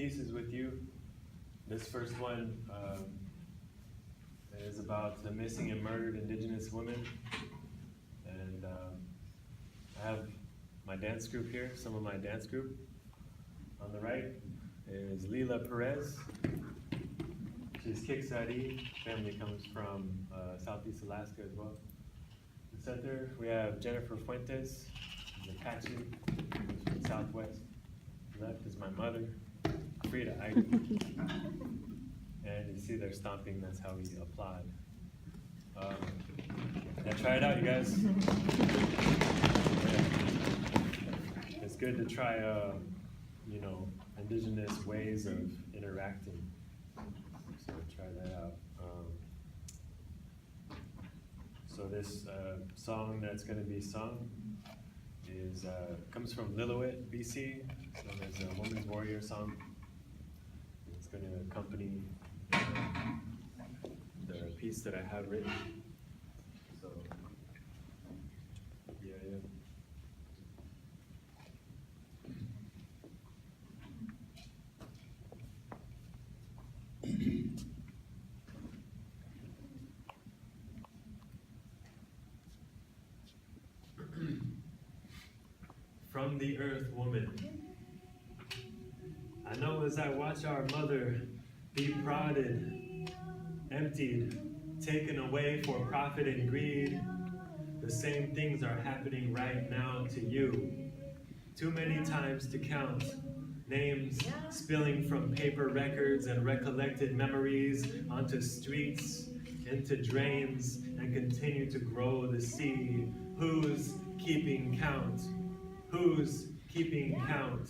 pieces with you. This first one is about the missing and murdered indigenous women. And I have my dance group here, some of my dance group. On the right is Leela Perez. She's Kiksadi. Family comes from Southeast Alaska as well. In the center, we have Jennifer Fuentes, the Apache, who's from Southwest. Left is my mother, Frida Ivy. And you see they're stomping, that's how we applaud. Yeah, try it out, you guys. Yeah. It's good to try, indigenous ways of interacting. So try that out. So this song that's going to be sung is comes from Lillooet, BC. So there's a woman's warrior song. It's going to accompany the piece that I have written. So yeah. From the earth, woman. I know as I watch our mother be prodded, emptied, taken away for profit and greed, the same things are happening right now to you. Too many times to count. Names spilling from paper records and recollected memories onto streets, into drains, and continue to grow the seed. Who's keeping count? Who's keeping count?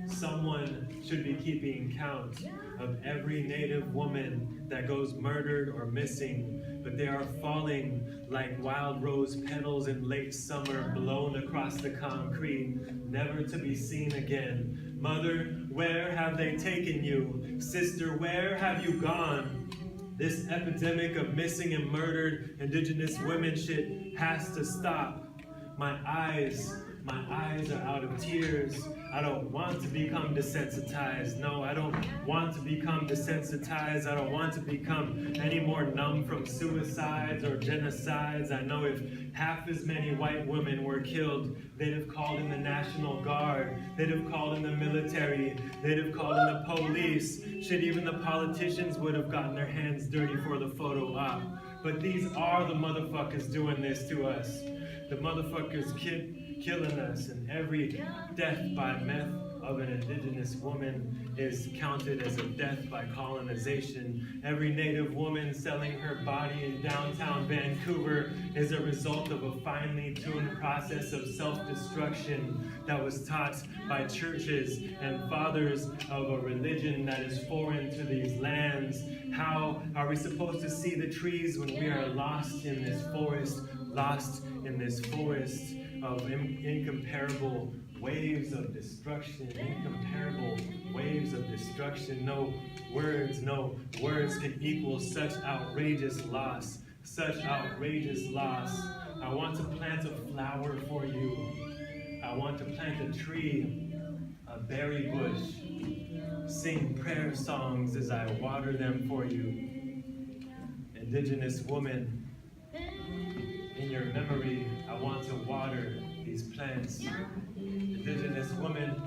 Someone should be keeping count of every Native woman that goes murdered or missing, but they are falling like wild rose petals in late summer, blown across the concrete, never to be seen again. Mother, where have they taken you? Sister, where have you gone? This epidemic of missing and murdered indigenous women shit has to stop. My eyes are out of tears. I don't want to become desensitized. No, I don't want to become desensitized. I don't want to become any more numb from suicides or genocides. I know if half as many white women were killed, they'd have called in the National Guard. They'd have called in the military. They'd have called in the police. Shit, even the politicians would have gotten their hands dirty for the photo op. But these are the motherfuckers doing this to us. The motherfuckers killing us, and every death by meth of an indigenous woman is counted as a death by colonization. Every Native woman selling her body in downtown Vancouver is a result of a finely tuned process of self-destruction that was taught by churches and fathers of a religion that is foreign to these lands. How are we supposed to see the trees when we are lost in this forest, of incomparable waves of destruction, incomparable waves of destruction. No words can equal such outrageous loss, such outrageous loss. I want to plant a flower for you. I want to plant a tree, a berry bush, sing prayer songs as I water them for you. Indigenous woman, in your memory, I want to water these plants. Indigenous woman,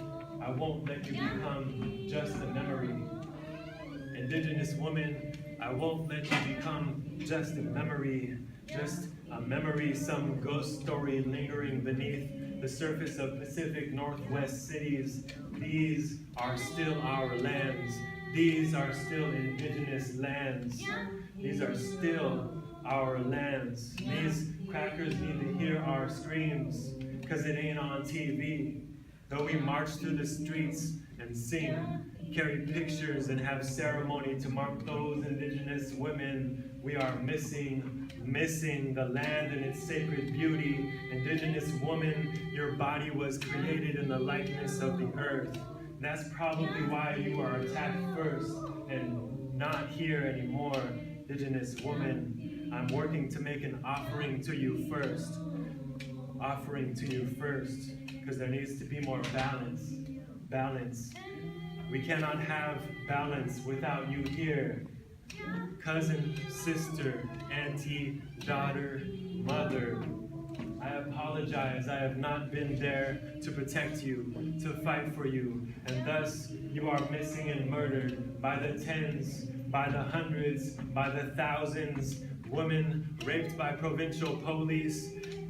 I won't let you become just a memory. Indigenous woman, I won't let you become just a memory, some ghost story lingering beneath the surface of Pacific Northwest cities. These are still our lands. These are still indigenous lands. These are still our lands. These crackers need to hear our screams, cause it ain't on TV. Though we march through the streets and sing, carry pictures and have ceremony to mark those indigenous women, we are missing the land and its sacred beauty. Indigenous woman, your body was created in the likeness of the earth. That's probably why you are attacked first and not here anymore. Indigenous woman, I'm working to make an offering to you first. Offering to you first, because there needs to be more balance. We cannot have balance without you here. Cousin, sister, auntie, daughter, mother. I apologize, I have not been there to protect you, to fight for you, and thus you are missing and murdered by the tens, by the hundreds, by the thousands. Women raped by provincial police in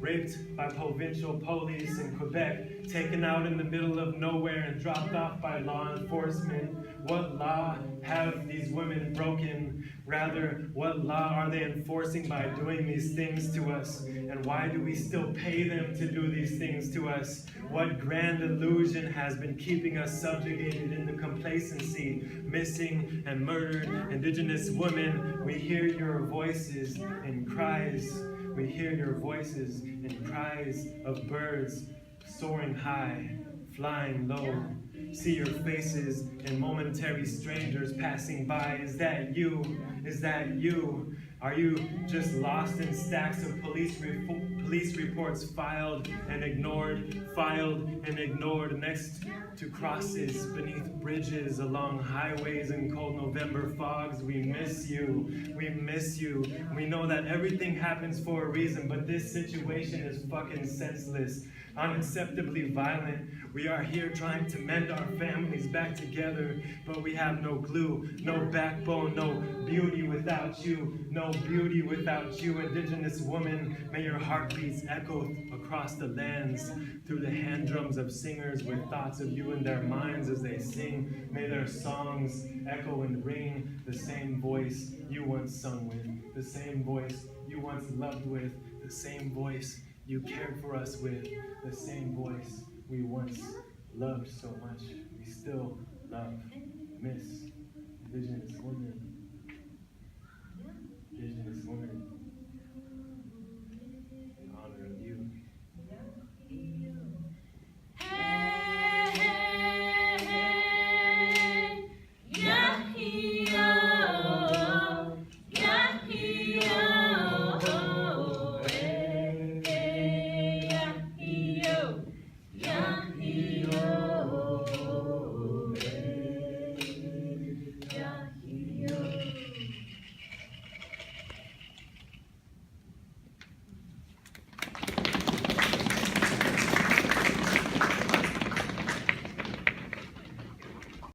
Quebec, taken out in the middle of nowhere and dropped off by law enforcement. What law have these women broken? Rather, what law are they enforcing by doing these things to us? And why do we still pay them to do these things to us? What grand illusion has been keeping us subjugated into complacency? Missing and murdered indigenous women, we hear your voices in cries. We hear your voices in cries of birds soaring high, flying low. See your faces in momentary strangers passing by. Is that you? Is that you? Are you just lost in stacks of police reports filed and ignored next to crosses, beneath bridges, along highways in cold November fogs? We miss you. We miss you. We know that everything happens for a reason, but this situation is fucking senseless, unacceptably violent. We are here trying to mend our families back together, but we have no glue, no backbone, no beauty without you, no beauty without you. Indigenous woman, may your heartbeats echo across the lands through the hand drums of singers with thoughts of you in their minds as they sing. May their songs echo and ring the same voice you once sung with, the same voice you once loved with, the same voice you cared for us with, the same voice we once loved so much. We still love, miss indigenous women.